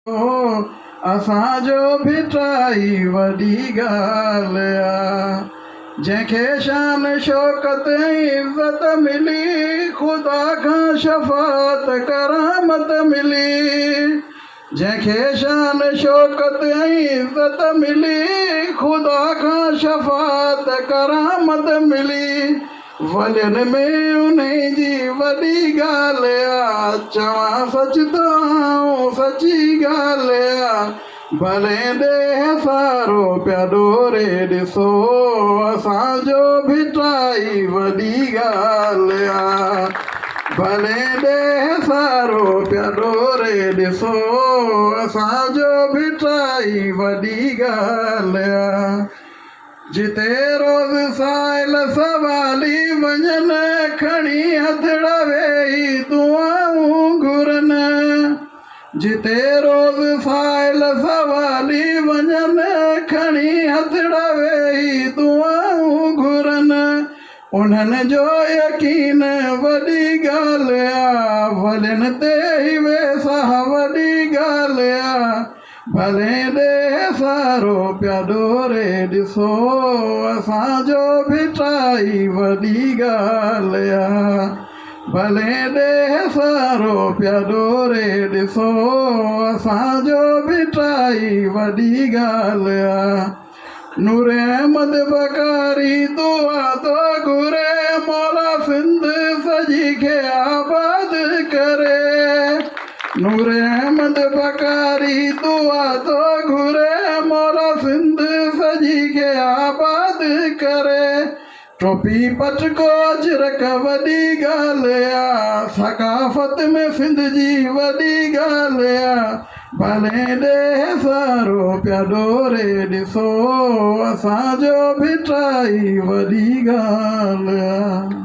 असांजो भी ट्राई वॾी ॻाल्हि आहे। जंहिंखे शान शौक़त इज़त मिली ख़ुदा खां शफ़ात करामत मिली। जंहिंखे शान शौक़त इज़त मिली ख़ुदा खां शफ़ात करामत मिली। वलियुनि में उन जी वॾी ॻाल्हि आहे। चवां सच थो सची ॻाल्हि आहे। भले ॾे सारो पिया ॾोरे ॾिसो असांजो भी ट्राई वॾी ॻाल्हि आहे। भले ॾे सारो पिया ॾोरे ॾिसो असांजो भी ट्राई वॾी ॻाल्हि आहे। जिते रोज़ साइल सवाली वञनि खणी हथड़ा वेही दुआऊं घुरनि। जिते रोज़ साइल सवाली वञनि खणी हथड़ा वेही दुआऊं घुरनि। उन्हनि जो यकीन वॾी ॻाल्हि आहे। वलियुनि ते ई वेसा वॾी ॻाल्हि आहे। भले ॾे सारो पिया ॾोरे ॾिसो असांजो भी ट्राई वॾी ॻाल्हि आहे। भले ॾे सारो पिया ॾोरे ॾिसो असांजो भी ट्राई वॾी ॻाल्हि आहे। नूर अहमद बकारी दुआ तो घुरे मौला सिंध सजी खे आबाद करे। नूर अहमद बकारी दुआ तो घुरे मौला सिंध सजी खे आबाद करे। टोपी पटको अजरक वॾी ॻाल्हि आहे। सकाफ़त में सिंध जी वॾी ॻाल्हि आहे। भले ॾे सारो पिया ॾोरे ॾिसो असांजो भी ट्राई वॾी ॻाल्हि आहे।